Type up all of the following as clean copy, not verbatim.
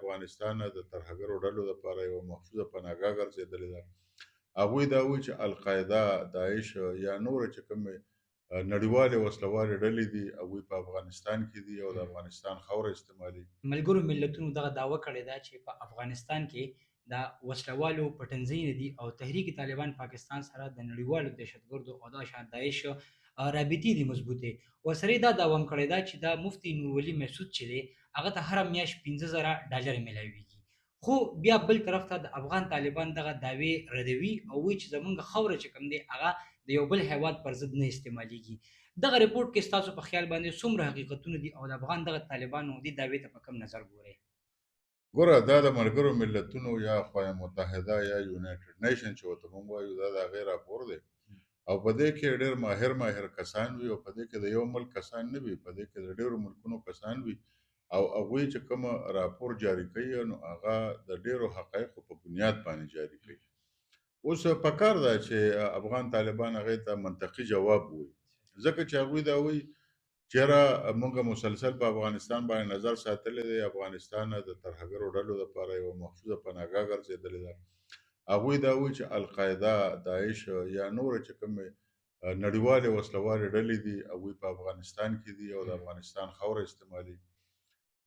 افغانستان نه د ترهګرو ډلو دپاره یوه محفوظه پناهګاه ګرځېدلې ده. هغوی دا وایي چې القاعده، داعش یا نورې چې کومې نړیوالې وسلوالې ډلې دي هغوی په افغانستان کې دي او د افغانستان خاوره استعمالوي. ملګرو ملتونو دغه دعوه کړې ده چې په افغانستان کې د وسلوالو پټنځایونه دي او تحریک طالبان پاکستان سره د نړیوالو دهشتګردو او دا شان داعش رابطې دي مضبوطې. ورسره یې دا دعوه هم کړې ده چې دا مفتي نورولي مسعود چې دی هغه ته هره میاشت 15,000 ډالر میلاویږي. خو بیا بل طرف ته د افغان طالبان دغه دعوې ردوي او وایي چې زمونږ خاوره چې کوم دی هغه د یو بل هیواد پر ضد نه استعمالیږي. دغه رپورټ کې ستاسو په خیال باندې څومره حقیقتونه دي او د افغان دغه طالبانو دې دعوې ته په کوم نظر ګورئ؟ ګوره دا د ملګرو ملتونو یا اقوام متحده یا یونایټډ نیشن چې ورته موږ وایو دا د هغې راپور دی او په دې کې ډېر ماهر کسان وي او په دې کې د یو ملک کسان نه وي، په دې کې د ډېرو ملکونو کسان وي او هغوی چې کوم راپور جاری کوي نو هغه د ډېرو حقایقو په بنیاد باندې جاری کوي. اوس پکار ده چې افغان طالبان هغې ته منطقي جواب ووایي، ځکه چې هغوی دا وایي چېرې موږ مسلسل په افغانستان باندې نظر ساتلی دی، افغانستان د ترهګرو ډلو دپاره یوه محفوظه پناهګاه ګرځېدلې ده. هغوی دا وایي چې القاعده، داعش یا نورې چې کومې نړیوالې وسلوالې ډلې دي هغوی په افغانستان کې دي او د افغانستان خاوره استعمالوي.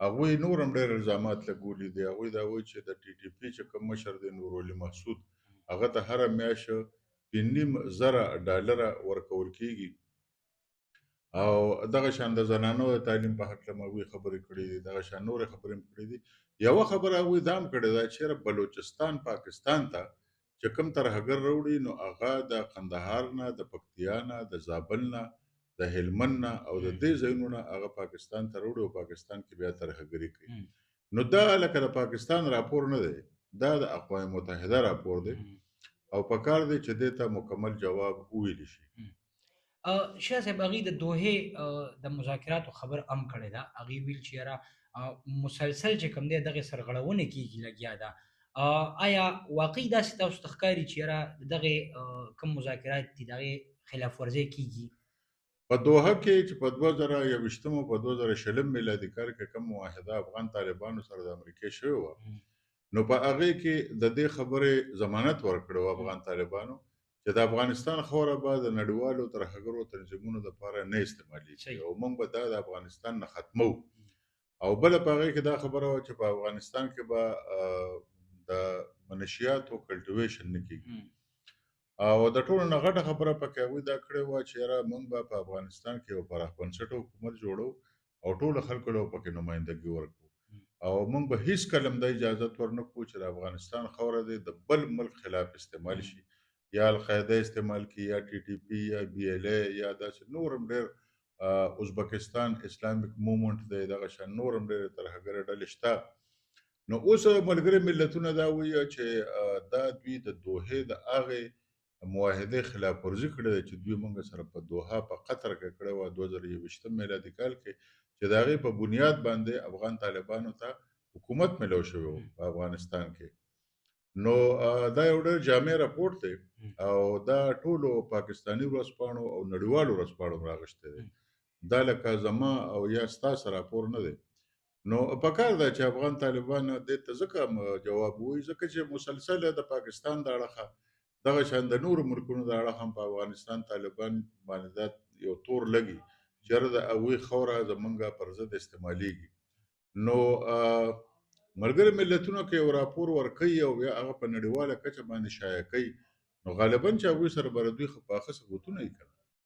هغوی نور هم ډېر الزامات لګولي دي. هغوی دا وایي چې د ټي ټي پي چې کوم مشر دی نورولي مسعود هغه ته هره میاشت 5,500 ډالره ورکول کېږي او دغه شان د زنانو د تعلیم په هکله هم هغوی خبرې کړي دي، دغه شان نورې خبرې هم کړي دي. یوه خبره هغوی دا هم کړې ده چېرې بلوچستان پاکستان ته چې کوم ترهګر راوړي نو هغه د قندهار نه، د پکتیا نه، د زابل نه، د هلمند نه او د دې ځایونو نه هغه پاکستان ته راوړي او پاکستان کې بیا ترهګري کوي. نو دا لکه د پاکستان راپور نه دی، دا د اقوام متحده راپور دی او پکار دی چې دې ته مکمل جواب وویلی شي. شاه صاحب هغې د دوحې د مذاکراتو خبر هم کړې ده. هغې ویل چې یاره مسلسل چې کوم دی دغې سرغړونه کېږي لګیا ده. آیا واقعي داسې تاسو ته ښکاري چې یاره دغې کوم مذاکرات دي د هغې خلاف ورزي کېږي؟ په دوحه کې چې په 2021 او په 2020 میلادي کال کې کوم معاهده افغان طالبانو سره د امریکې شوې وه نو په هغې کې د دې خبرې ضمانت ورکړی و افغان طالبانو چې د افغانستان خاوره به د نړیوالو ترهګرو تنظیمونو دپاره نه استعمالیږي او موږ به دا د افغانستان نه ختمو. او بله په هغې کې دا خبره وه چې په افغانستان کې به د منشیاتو کلټیویشن نه کېږي او د ټولو نه غټه خبره پکې هغوی دا کړې وه چې یاره موږ به په افغانستان کې یو پراخ بنسټه حکومت جوړو او ټولو خلکو له پکې نمایندګي ورکړو او موږ به هیڅ کله هم دا اجازت ورنه کړو چې د افغانستان خاوره دی د بل ملک خلاف استعمال شي، یا القاعده استعمال کړي یا ټي ټي پي یا بي ایل ای یا داسې نور هم ډېر ازبکستان اسلامیک موومنټ دی، دغه شان نور هم ډېرې ترهګرې ډلې شته. نو اوس ملګري ملتونه دا وایي چې دا دوی د دوحې د هغې معاهدې خلاف ورزي کړې ده چې دوی موږ سره په دوحه په قطر کې کړې وه 2021 میلادي کال کې چې د هغې په بنیاد باندې افغان طالبانو ته حکومت ملو شوی و په افغانستان کې. نو دا یو ډېر جامع راپورټ دی او دا ټولو پاکستاني ورځپاڼو او نړیوالو ورځپاڼو راغشتی دی. دا لکه زما او یا ستاسو راپور نه دی. نو پکار ده چې افغان طالبان دې ته ځکه جواب ووایي ځکه چې مسلسل د پاکستان د اړخه دغه شان د نورو ملکونو د اړخه هم په افغانستان طالبان باندې دا یو تور لګي چې یاره د هغوی خاوره زمونږ پر ضد استعمالیږي. نو ملګري ملتونو کې یو راپور ورکوي او بیا هغه په نړیواله کچه باندې شایع کوي نو غالبا چې هغوی سره به دوی پاخه ثبوتونه یې که نه